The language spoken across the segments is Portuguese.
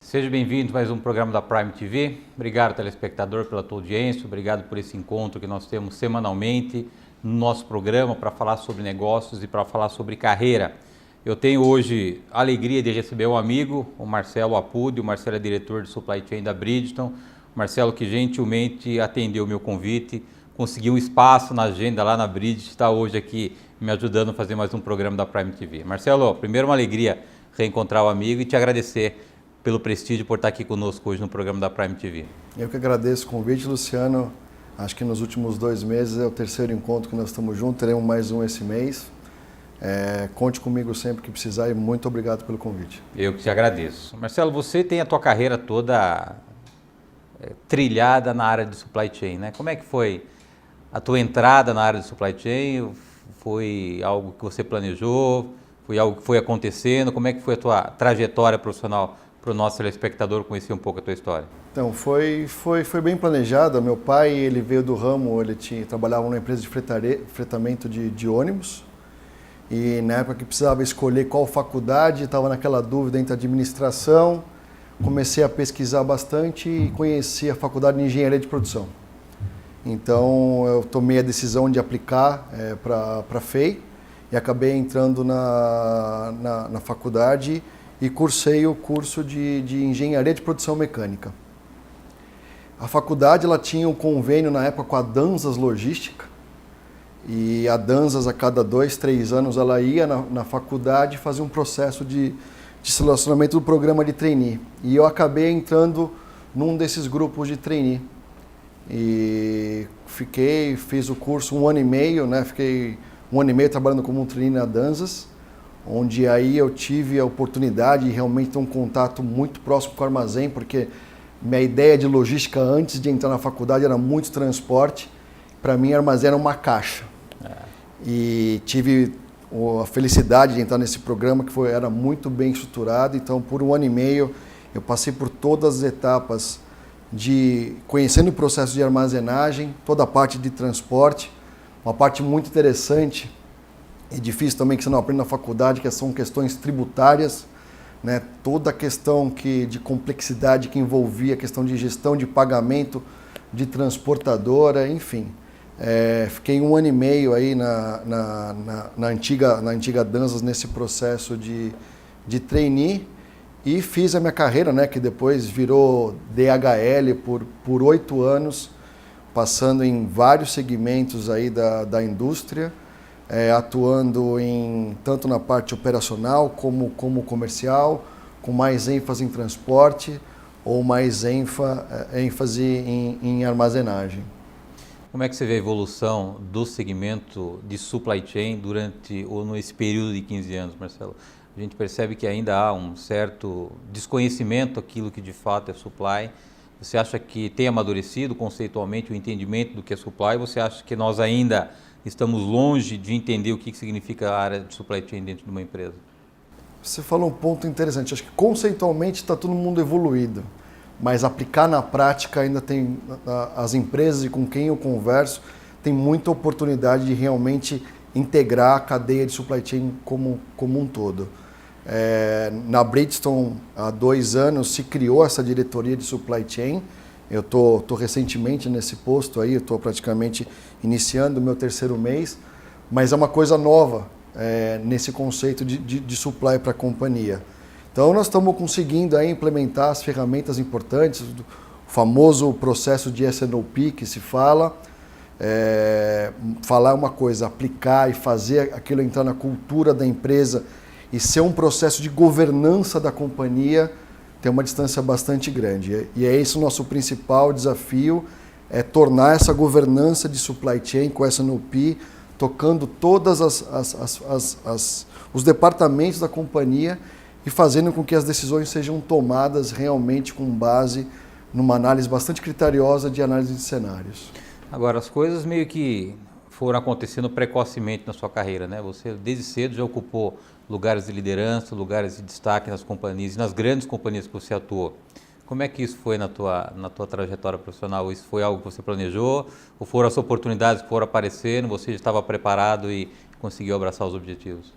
Seja bem-vindo a mais um programa da Prime TV. Obrigado, telespectador, pela tua audiência. Obrigado por esse encontro que nós temos semanalmente no nosso programa para falar sobre negócios e para falar sobre carreira. Eu tenho hoje a alegria de receber um amigo, o Marcelo Apudi. O Marcelo é diretor de Supply Chain da Bridgestone. Marcelo, que gentilmente atendeu o meu convite, conseguiu um espaço na agenda lá na Bridgestone, está hoje aqui me ajudando a fazer mais um programa da Prime TV. Marcelo, primeiro uma alegria reencontrar o amigo e te agradecer pelo prestígio por estar aqui conosco hoje no programa da Prime TV. Eu que agradeço o convite, Luciano. Acho que nos últimos 2 meses é o terceiro encontro que nós estamos juntos, teremos mais um esse mês. Conte comigo sempre que precisar e muito obrigado pelo convite. Eu que te agradeço. Marcelo, você tem a tua carreira toda trilhada na área de supply chain, né? Como é que foi a tua entrada na área de supply chain? Foi algo que você planejou? Foi algo que foi acontecendo? Como é que foi a tua trajetória profissional para o nosso telespectador conhecer um pouco a tua história? Então, foi bem planejada. Meu pai, ele veio do ramo, trabalhava numa empresa de fretamento de ônibus. E na época que precisava escolher qual faculdade, estava naquela dúvida entre administração. Comecei a pesquisar bastante e conheci a faculdade de engenharia de produção. Então, eu tomei a decisão de aplicar para a FEI e acabei entrando na faculdade e cursei o curso de engenharia de produção mecânica. A faculdade ela tinha um convênio na época com a Danzas Logística, e a Danzas a cada 2, 3 anos ela ia na faculdade fazer um processo de selecionamento do programa de trainee. E eu acabei entrando num desses grupos de trainee. E fiz o curso 1 ano e meio, né? Fiquei 1 ano e meio trabalhando como um trainee na Danzas, onde aí eu tive a oportunidade de realmente ter um contato muito próximo com o armazém, porque minha ideia de logística antes de entrar na faculdade era muito transporte. Para mim, armazém era uma caixa. E tive a felicidade de entrar nesse programa que era muito bem estruturado. Então, por 1 ano e meio, eu passei por todas as etapas conhecendo o processo de armazenagem, toda a parte de transporte, uma parte muito interessante e difícil também que você não aprende na faculdade, que são questões tributárias, né? Toda a questão de complexidade que envolvia a questão de gestão de pagamento de transportadora, enfim. Fiquei 1 ano e meio aí na antiga Danzas nesse processo de trainee e fiz a minha carreira, né, que depois virou DHL por 8 anos, passando em vários segmentos aí da indústria, atuando tanto na parte operacional como comercial, com mais ênfase em transporte ou mais ênfase em armazenagem. Como é que você vê a evolução do segmento de supply chain nesse período de 15 anos, Marcelo? A gente percebe que ainda há um certo desconhecimento daquilo que de fato é supply. Você acha que tem amadurecido conceitualmente o entendimento do que é supply? Você acha que nós ainda estamos longe de entender o que significa a área de supply chain dentro de uma empresa? Você falou um ponto interessante. Acho que conceitualmente está todo mundo evoluído, mas aplicar na prática ainda tem as empresas e com quem eu converso tem muita oportunidade de realmente integrar a cadeia de supply chain como um todo. Na Bridgestone, há 2 anos, se criou essa diretoria de supply chain. Eu tô recentemente nesse posto aí, eu estou praticamente iniciando o meu 3º mês, mas é uma coisa nova nesse conceito de supply para a companhia. Então nós estamos conseguindo aí implementar as ferramentas importantes, o famoso processo de S&OP que se fala. Falar uma coisa, aplicar e fazer aquilo entrar na cultura da empresa e ser um processo de governança da companhia tem uma distância bastante grande. E é esse o nosso principal desafio, tornar essa governança de supply chain com S&OP, tocando todas os departamentos da companhia e fazendo com que as decisões sejam tomadas realmente com base numa análise bastante criteriosa de análise de cenários. Agora, as coisas meio que foram acontecendo precocemente na sua carreira, né? Você desde cedo já ocupou lugares de liderança, lugares de destaque nas companhias e nas grandes companhias que você atuou. Como é que isso foi na tua trajetória profissional? Isso foi algo que você planejou? Ou foram as oportunidades que foram aparecendo, você já estava preparado e conseguiu abraçar os objetivos?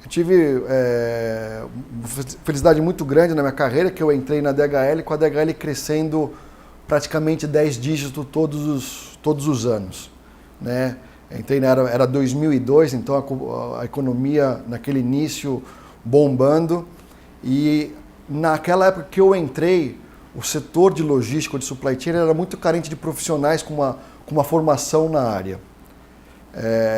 Eu tive uma felicidade muito grande na minha carreira, que eu entrei na DHL, com a DHL crescendo praticamente 10 dígitos todos os anos, né? Entrei era 2002, então a economia naquele início bombando, e naquela época que eu entrei, o setor de logística, de supply chain, era muito carente de profissionais com uma formação na área.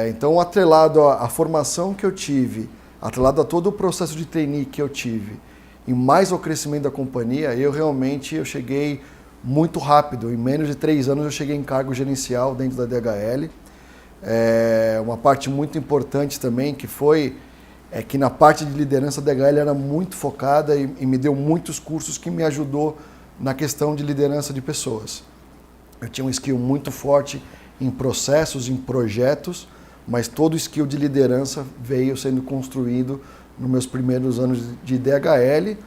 Então, atrelado à formação que eu tive, atrelado a todo o processo de trainee que eu tive, e mais ao crescimento da companhia, eu cheguei muito rápido. Em menos de 3 anos eu cheguei em cargo gerencial dentro da DHL. Uma parte muito importante também que na parte de liderança a DHL era muito focada e me deu muitos cursos que me ajudou na questão de liderança de pessoas. Eu tinha um skill muito forte em processos, em projetos, mas todo o skill de liderança veio sendo construído nos meus primeiros anos de DHL,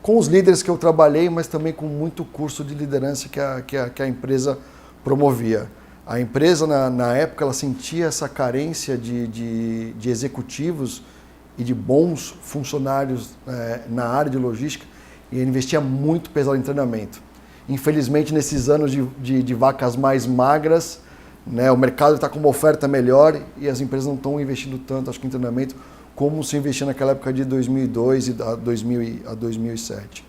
com os líderes que eu trabalhei, mas também com muito curso de liderança que a empresa promovia. A empresa, na época, ela sentia essa carência de executivos e de bons funcionários na área de logística, e investia muito pesado em treinamento. Infelizmente, nesses anos de vacas mais magras, né, o mercado está com uma oferta melhor e as empresas não estão investindo tanto, acho que em treinamento, como se investia naquela época de 2002 a 2007.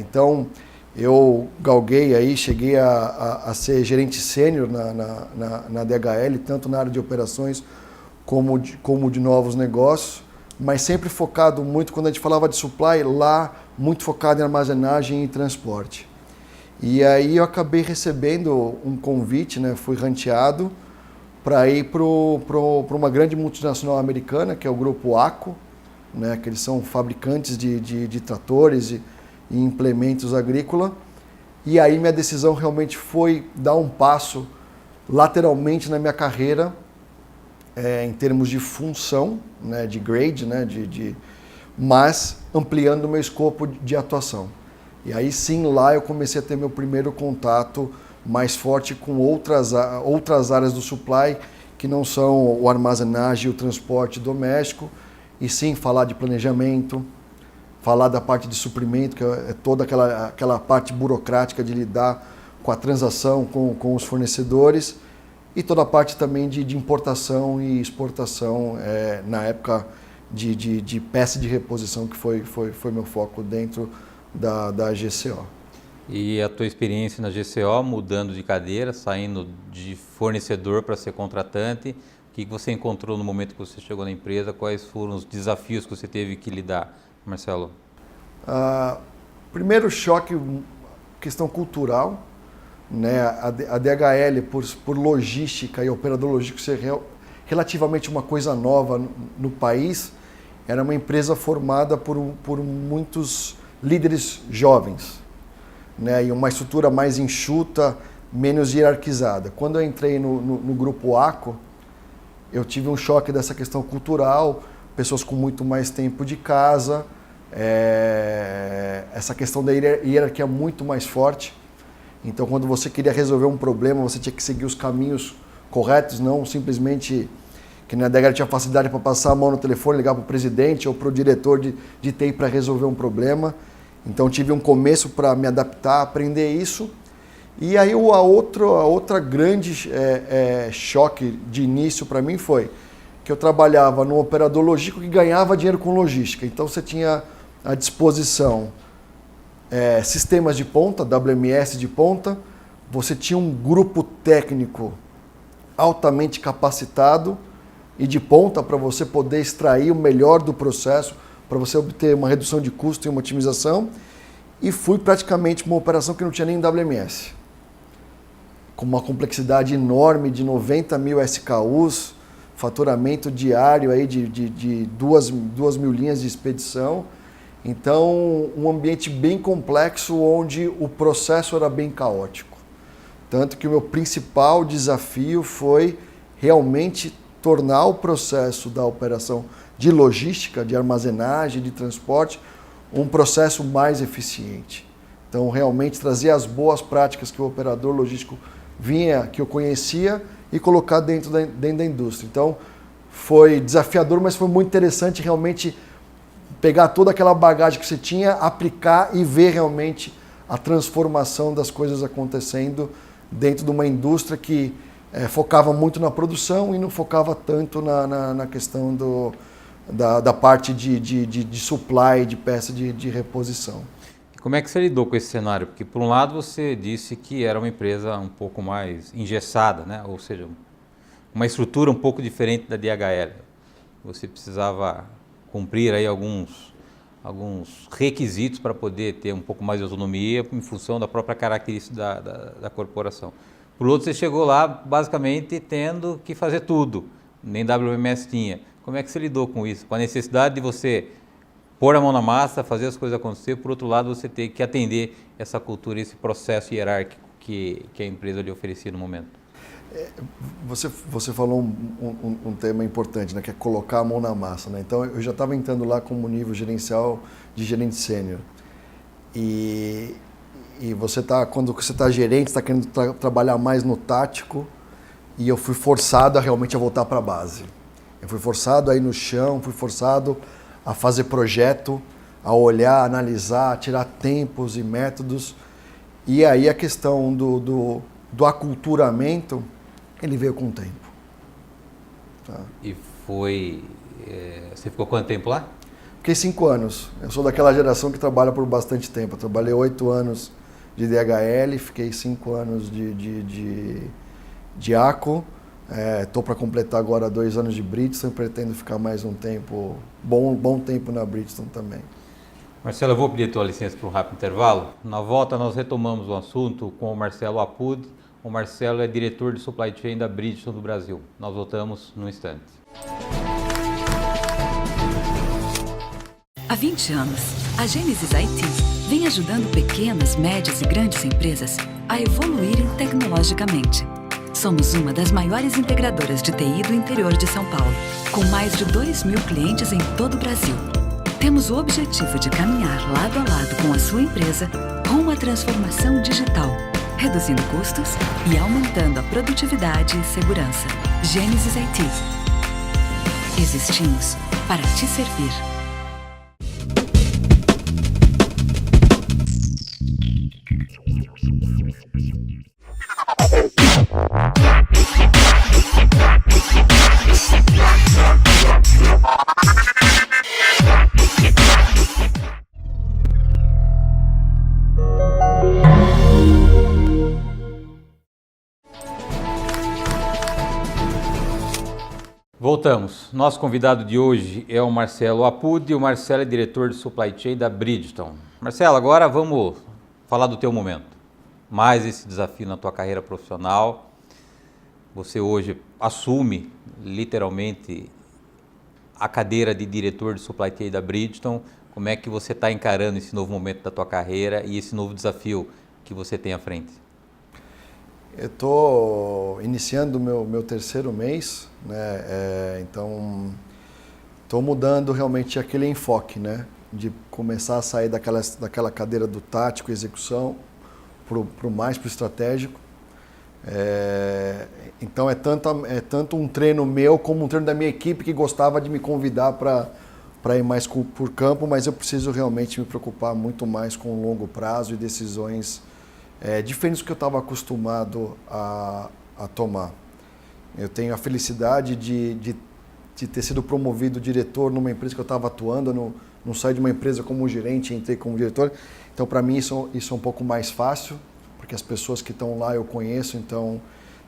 Então, eu galguei aí, cheguei a ser gerente sênior na DHL, tanto na área de operações como de novos negócios, mas sempre focado muito, quando a gente falava de supply, lá muito focado em armazenagem e transporte. E aí eu acabei recebendo um convite, né, fui ranteado para ir para uma grande multinacional americana, que é o Grupo ACO, né, que eles são fabricantes de tratores e implementos agrícolas. E aí minha decisão realmente foi dar um passo lateralmente na minha carreira, em termos de função, né, de grade, né, mas ampliando o meu escopo de atuação. E aí sim, lá eu comecei a ter meu primeiro contato mais forte com outras áreas do supply, que não são o armazenagem e o transporte doméstico, e sim falar de planejamento, falar da parte de suprimento, que é toda aquela parte burocrática de lidar com a transação com os fornecedores, e toda a parte também de importação e exportação, na época de peça de reposição, que foi meu foco dentro da GCO. E a tua experiência na GCO, mudando de cadeira, saindo de fornecedor para ser contratante, o que você encontrou no momento que você chegou na empresa? Quais foram os desafios que você teve que lidar, Marcelo? Primeiro choque, questão cultural, né? A DHL, por logística e operador logístico ser relativamente uma coisa nova no país, era uma empresa formada por muitos líderes jovens, né? E uma estrutura mais enxuta, menos hierarquizada. Quando eu entrei no Grupo ACO, eu tive um choque dessa questão cultural, pessoas com muito mais tempo de casa, essa questão da hierarquia muito mais forte. Então, quando você queria resolver um problema, você tinha que seguir os caminhos corretos, não simplesmente, que na DHL tinha facilidade para passar a mão no telefone, ligar para o presidente ou para o diretor de TI para resolver um problema. Então, tive um começo para me adaptar, aprender isso. E aí, a outra grande choque de início para mim foi que eu trabalhava num operador logístico que ganhava dinheiro com logística. Então, você tinha à disposição sistemas de ponta, WMS de ponta, você tinha um grupo técnico altamente capacitado e de ponta para você poder extrair o melhor do processo, para você obter uma redução de custo e uma otimização, e fui praticamente uma operação que não tinha nem WMS, com uma complexidade enorme de 90 mil SKUs, faturamento diário aí de 2 mil linhas de expedição. Então, um ambiente bem complexo onde o processo era bem caótico. Tanto que o meu principal desafio foi realmente tornar o processo da operação de logística, de armazenagem, de transporte, um processo mais eficiente. Então, realmente trazer as boas práticas que o operador logístico vinha, que eu conhecia, e colocar dentro da indústria. Então, foi desafiador, mas foi muito interessante realmente pegar toda aquela bagagem que você tinha, aplicar e ver realmente a transformação das coisas acontecendo dentro de uma indústria que focava muito na produção e não focava tanto na questão da parte de supply, de peça de reposição. Como é que você lidou com esse cenário? Porque, por um lado, você disse que era uma empresa um pouco mais engessada, né? Ou seja, uma estrutura um pouco diferente da DHL. Você precisava cumprir aí alguns requisitos para poder ter um pouco mais de autonomia em função da própria característica da corporação. Por outro, você chegou lá basicamente tendo que fazer tudo, nem WMS tinha. Como é que você lidou com isso? Com a necessidade de você pôr a mão na massa, fazer as coisas acontecer, por outro lado você tem que atender essa cultura, esse processo hierárquico que a empresa lhe oferecia no momento. Você falou um tema importante, né, que é colocar a mão na massa. Né? Então eu já estava entrando lá como nível gerencial de gerente sênior. E quando você está gerente, está querendo trabalhar mais no tático, e eu fui forçado realmente a voltar para a base. Eu fui forçado a ir no chão, fui forçado a fazer projeto, a olhar, analisar, tirar tempos e métodos. E aí a questão do aculturamento, ele veio com o tempo. Tá? E você ficou quanto tempo lá? Fiquei 5 anos. Eu sou daquela geração que trabalha por bastante tempo. Eu trabalhei 8 anos de DHL, fiquei 5 anos de ACO. Estou para completar agora 2 anos de Bridgestone, pretendo ficar mais um tempo, bom tempo na Bridgestone também. Marcelo, eu vou pedir a tua licença para um rápido intervalo. Na volta nós retomamos o assunto com o Marcelo Apud. O Marcelo é diretor de Supply Chain da Bridgestone do Brasil. Nós voltamos num instante. Há 20 anos, a Gênesis IT vem ajudando pequenas, médias e grandes empresas a evoluírem tecnologicamente. Somos uma das maiores integradoras de TI do interior de São Paulo, com mais de 2.000 clientes em todo o Brasil. Temos o objetivo de caminhar lado a lado com a sua empresa rumo à transformação digital, reduzindo custos e aumentando a produtividade e segurança. Gênesis IT. Existimos para te servir. Voltamos. Nosso convidado de hoje é o Marcelo Apud. O Marcelo é diretor de Supply Chain da Bridgestone. Marcelo, agora vamos falar do teu momento. Mais esse desafio na tua carreira profissional. Você hoje assume literalmente a cadeira de diretor de Supply Chain da Bridgestone. Como é que você está encarando esse novo momento da tua carreira e esse novo desafio que você tem à frente? Eu estou iniciando o meu 3º mês, né? Então estou mudando realmente aquele enfoque, né? De começar a sair daquela cadeira do tático e execução para o estratégico. Então é tanto um treino meu como um treino da minha equipe que gostava de me convidar para ir mais por campo, mas eu preciso realmente me preocupar muito mais com o longo prazo e decisões diferentes do que eu estava acostumado a tomar. Eu tenho a felicidade de ter sido promovido diretor numa empresa que eu estava atuando, não saí de uma empresa como gerente e entrei como diretor. Então, para mim, isso é um pouco mais fácil, porque as pessoas que estão lá eu conheço, então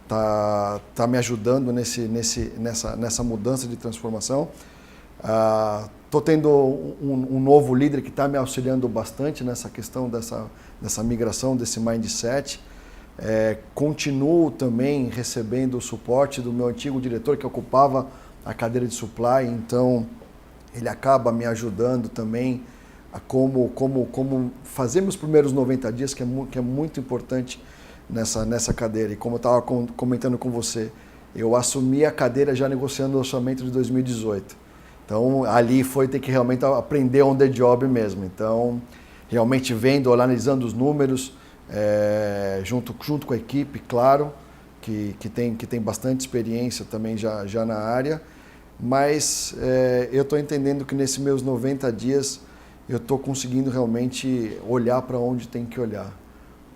tá me ajudando nessa mudança de transformação. Estou tendo um novo líder que está me auxiliando bastante nessa questão dessa migração, desse mindset. Continuo também recebendo o suporte do meu antigo diretor que ocupava a cadeira de supply, então ele acaba me ajudando também a como fazer meus primeiros 90 dias, que é muito importante nessa cadeira. E como eu estava comentando com você, eu assumi a cadeira já negociando o orçamento de 2018. Então, ali foi ter que realmente aprender on the job mesmo. Então, realmente vendo, analisando os números, junto com a equipe, claro, que tem bastante experiência também já na área. Mas eu estou entendendo que nesses meus 90 dias eu estou conseguindo realmente olhar para onde tem que olhar.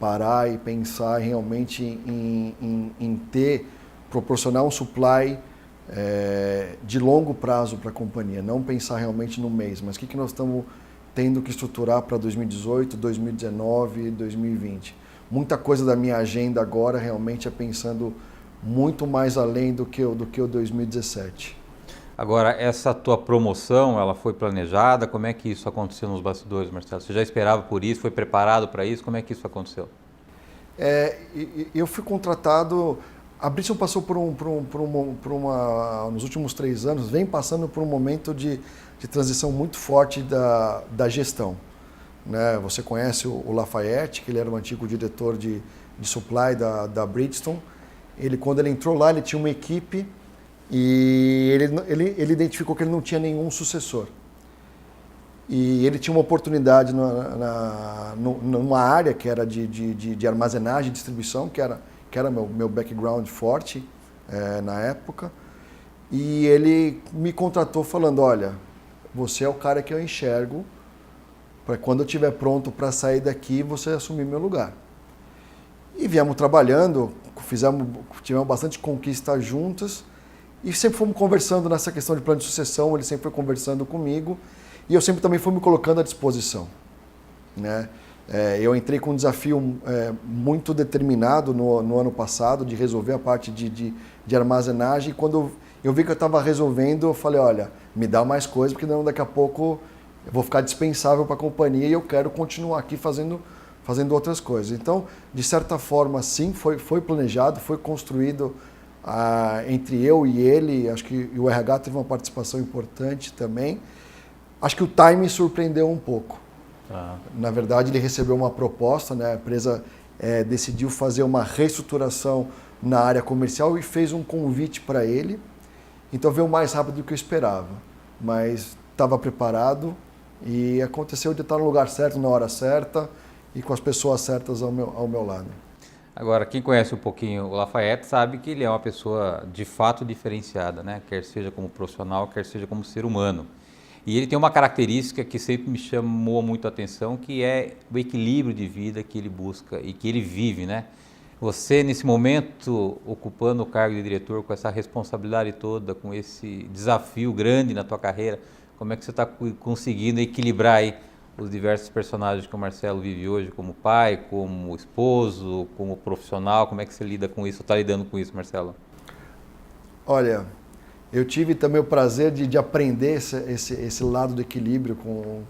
Parar e pensar realmente em proporcionar um supply de longo prazo para a companhia. Não pensar realmente no mês, mas o que nós estamos tendo que estruturar para 2018, 2019, 2020. Muita coisa da minha agenda agora realmente é pensando muito mais além do que o 2017. Agora, essa tua promoção, ela foi planejada? Como é que isso aconteceu nos bastidores, Marcelo? Você já esperava por isso? Foi preparado para isso? Como é que isso aconteceu? Eu fui contratado... A Bridgestone passou nos últimos 3 anos, vem passando por um momento de transição muito forte da gestão. Né? Você conhece o Lafayette, que ele era o antigo diretor de supply da Bridgestone. Quando ele entrou lá, ele tinha uma equipe e ele identificou que ele não tinha nenhum sucessor. E ele tinha uma oportunidade numa área que era de armazenagem e distribuição, que era meu background forte na época. E ele me contratou falando, olha, você é o cara que eu enxergo para quando eu estiver pronto para sair daqui, você assumir meu lugar. E viemos trabalhando, tivemos bastante conquista juntas e sempre fomos conversando nessa questão de plano de sucessão, ele sempre foi conversando comigo e eu sempre também fui me colocando à disposição. Né? Eu entrei com um desafio muito determinado no ano passado de resolver a parte de armazenagem e quando eu vi que eu estava resolvendo, eu falei, olha, me dá mais coisa porque não, daqui a pouco eu vou ficar dispensável para a companhia e eu quero continuar aqui fazendo outras coisas. Então, de certa forma, sim, foi planejado, foi construído entre eu e ele. Acho que o RH teve uma participação importante também. Acho que o timing surpreendeu um pouco. Na verdade, ele recebeu uma proposta, né? A empresa decidiu fazer uma reestruturação na área comercial e fez um convite para ele. Então, veio mais rápido do que eu esperava. Mas estava preparado e aconteceu de estar no lugar certo, na hora certa e com as pessoas certas ao meu lado. Agora, quem conhece um pouquinho o Lafayette sabe que ele é uma pessoa de fato diferenciada, né? Quer seja como profissional, quer seja como ser humano. E ele tem uma característica que sempre me chamou muito a atenção, que é o equilíbrio de vida que ele busca e que ele vive, né? Você, nesse momento, ocupando o cargo de diretor, com essa responsabilidade toda, com esse desafio grande na tua carreira, como é que você está conseguindo equilibrar aí os diversos personagens que o Marcelo vive hoje, como pai, como esposo, como profissional? Como é que você lida com isso, está lidando com isso, Marcelo? Olha, eu tive também o prazer de aprender esse lado do equilíbrio com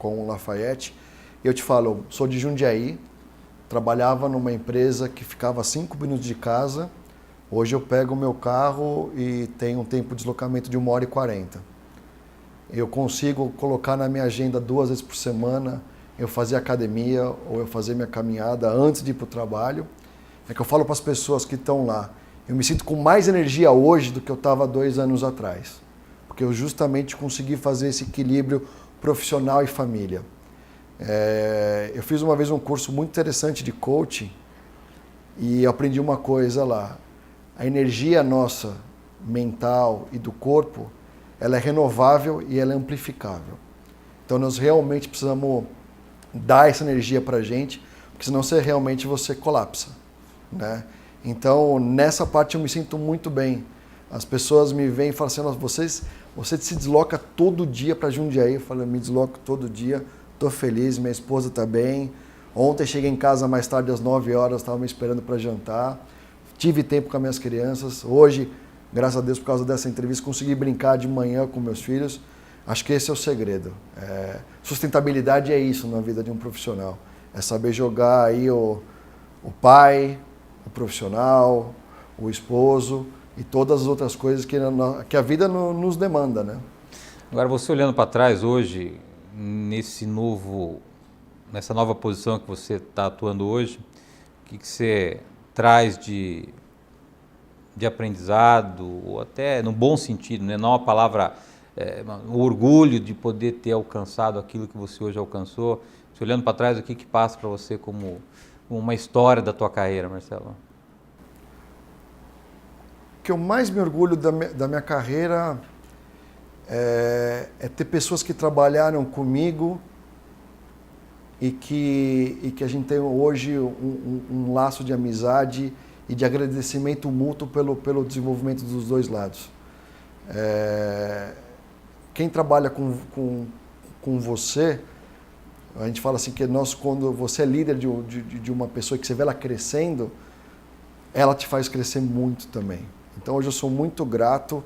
o Lafayette. Eu te falo, eu sou de Jundiaí, trabalhava numa empresa que ficava a 5 minutos de casa. Hoje eu pego o meu carro e tenho um tempo de deslocamento de 1h40. Eu consigo colocar na minha agenda 2 vezes por semana, eu fazer academia ou eu fazer minha caminhada antes de ir para o trabalho. É que eu falo para as pessoas que estão lá, eu me sinto com mais energia hoje do que eu estava 2 anos atrás. Porque eu justamente consegui fazer esse equilíbrio profissional e família. Eu fiz uma vez um curso muito interessante de coaching e aprendi uma coisa lá. A energia nossa, mental e do corpo, ela é renovável e ela é amplificável. Então nós realmente precisamos dar essa energia para a gente, porque senão você colapsa. Né? Então nessa parte eu me sinto muito bem. As pessoas me veem e falam assim, você se desloca todo dia para Jundiaí. Eu falo, eu me desloco todo dia, estou feliz, minha esposa está bem. Ontem cheguei em casa mais tarde às 9 horas, estava me esperando para jantar. Tive tempo com as minhas crianças. Hoje, graças a Deus, por causa dessa entrevista, consegui brincar de manhã com meus filhos. Acho que esse é o segredo. Sustentabilidade é isso na vida de um profissional. É saber jogar aí o pai, o profissional, o esposo e todas as outras coisas que a vida nos demanda, né? Agora, você olhando para trás hoje, nessa nova posição que você está atuando hoje, o que você traz de aprendizado, ou até no bom sentido, né? Não a palavra, o orgulho de poder ter alcançado aquilo que você hoje alcançou. Você olhando para trás, o que passa para você como uma história da tua carreira, Marcelo? que eu mais me orgulho da minha carreira é ter pessoas que trabalharam comigo e que a gente tem hoje um laço de amizade e de agradecimento mútuo pelo desenvolvimento dos dois lados. Quem trabalha com você, a gente fala assim que quando você é líder de uma pessoa que você vê ela crescendo, ela te faz crescer muito também. Então hoje eu sou muito grato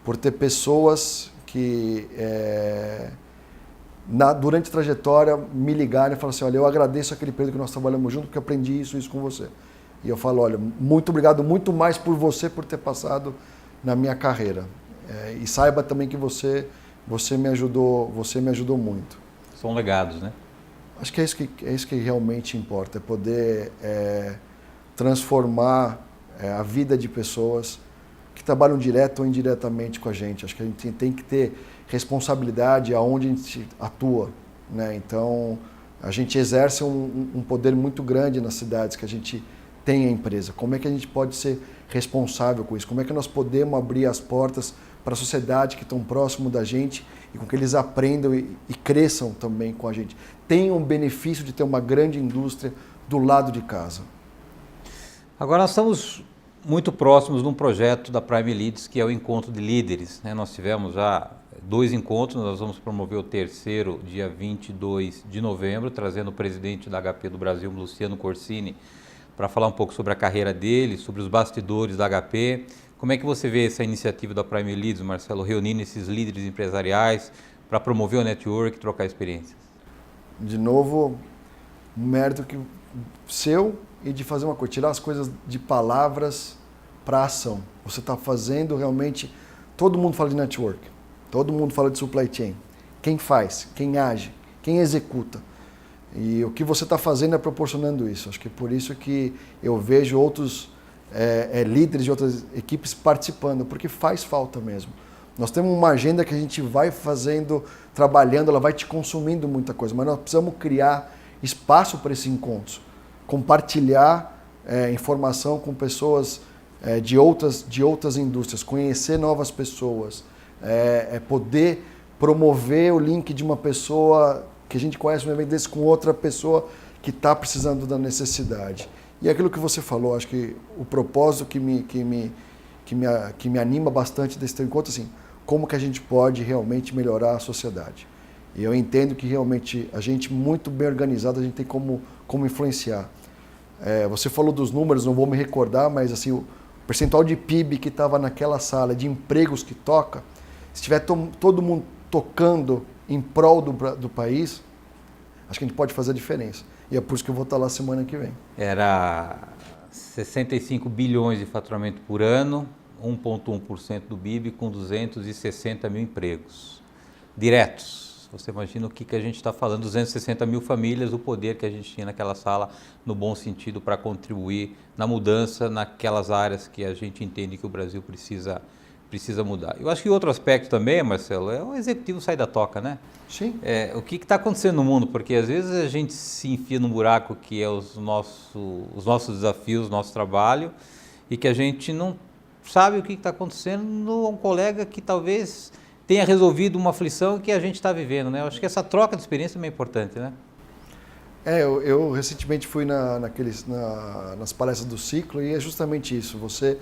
por ter pessoas que durante a trajetória me ligarem e falar assim, olha, eu agradeço aquele período que nós trabalhamos junto porque eu aprendi isso com você. E eu falo, olha, muito obrigado, muito mais por você por ter passado na minha carreira. E saiba também que você me ajudou muito. São legados, né? Acho que é isso que realmente importa, é poder transformar a vida de pessoas que trabalham direto ou indiretamente com a gente. Acho que a gente tem que ter responsabilidade aonde a gente atua, né? Então, a gente exerce um poder muito grande nas cidades que a gente tem a empresa. Como é que a gente pode ser responsável com isso? Como é que nós podemos abrir as portas para a sociedade que estão próximo da gente e com que eles aprendam e cresçam também com a gente? Tenham o benefício de ter uma grande indústria do lado de casa. Agora nós estamos muito próximos de um projeto da Prime Leads, que é o Encontro de Líderes, né? Nós tivemos já 2 encontros, nós vamos promover o terceiro dia 22 de novembro, trazendo o presidente da HP do Brasil, Luciano Corsini, para falar um pouco sobre a carreira dele, sobre os bastidores da HP. Como é que você vê essa iniciativa da Prime Leads, Marcelo, reunindo esses líderes empresariais para promover o network e trocar experiências? De novo, um mérito seu e de fazer uma coisa, tirar as coisas de palavras para ação. Você está fazendo realmente, todo mundo fala de network, todo mundo fala de supply chain. Quem faz, quem age, quem executa. E o que você está fazendo é proporcionando isso. Acho que é por isso que eu vejo outros líderes de outras equipes participando, porque faz falta mesmo. Nós temos uma agenda que a gente vai fazendo, trabalhando, ela vai te consumindo muita coisa, mas nós precisamos criar espaço para esses encontros, compartilhar informação com pessoas de outras indústrias, conhecer novas pessoas, poder promover o link de uma pessoa que a gente conhece um evento desse com outra pessoa que está precisando da necessidade. E aquilo que você falou, acho que o propósito que me anima bastante desse teu encontro, assim, como que a gente pode realmente melhorar a sociedade. E eu entendo que realmente a gente muito bem organizado, a gente tem como influenciar. Você falou dos números, não vou me recordar, mas assim, o percentual de PIB que estava naquela sala, de empregos que toca, se tiver todo mundo tocando em prol do país, acho que a gente pode fazer a diferença. E é por isso que eu vou estar lá semana que vem. Era 65 bilhões de faturamento por ano, 1,1% do PIB, com 260 mil empregos diretos. Você imagina o que a gente está falando, 260 mil famílias, o poder que a gente tinha naquela sala, no bom sentido, para contribuir na mudança naquelas áreas que a gente entende que o Brasil precisa mudar. Eu acho que outro aspecto também, Marcelo, é o executivo sair da toca, né? Sim. O que está acontecendo no mundo? Porque às vezes a gente se enfia num buraco que é os nossos desafios, nosso trabalho, e que a gente não sabe o que está acontecendo num colega que talvez tenha resolvido uma aflição que a gente está vivendo, né? Eu acho que essa troca de experiência é importante, né? Eu recentemente fui nas palestras do Ciclo e é justamente isso, você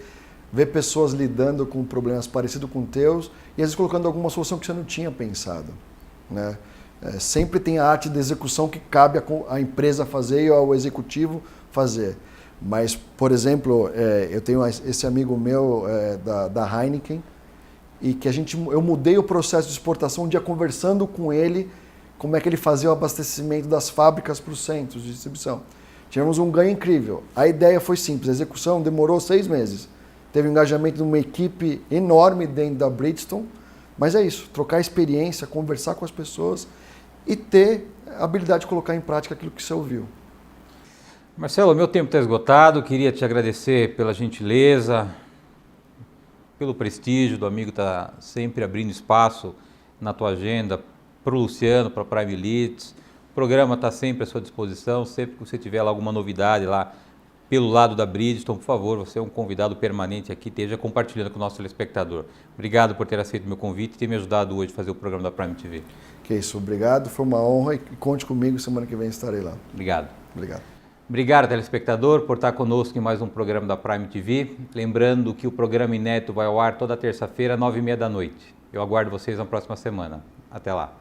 vê pessoas lidando com problemas parecidos com teus e às vezes colocando alguma solução que você não tinha pensado, né? Sempre tem a arte da execução que cabe à empresa fazer e ao executivo fazer. Mas, por exemplo, eu tenho esse amigo meu da Heineken e que eu mudei o processo de exportação um dia conversando com ele como é que ele fazia o abastecimento das fábricas para os centros de distribuição. Tivemos um ganho incrível. A ideia foi simples, a execução demorou 6 meses. Teve um engajamento de uma equipe enorme dentro da Bridgestone, mas é isso, trocar experiência, conversar com as pessoas e ter a habilidade de colocar em prática aquilo que você ouviu. Marcelo, meu tempo está esgotado, queria te agradecer pela gentileza, pelo prestígio do amigo estar sempre abrindo espaço na tua agenda para o Luciano, para a Prime Leads. O programa está sempre à sua disposição, sempre que você tiver lá alguma novidade lá, pelo lado da Bridgestone, por favor, você é um convidado permanente aqui, esteja compartilhando com o nosso telespectador. Obrigado por ter aceito o meu convite e ter me ajudado hoje a fazer o programa da Prime TV. Que isso, obrigado, foi uma honra e conte comigo, semana que vem estarei lá. Obrigado. Obrigado. Obrigado, telespectador, por estar conosco em mais um programa da Prime TV. Lembrando que o programa inédito vai ao ar toda terça-feira, 9h30 da noite. Eu aguardo vocês na próxima semana. Até lá.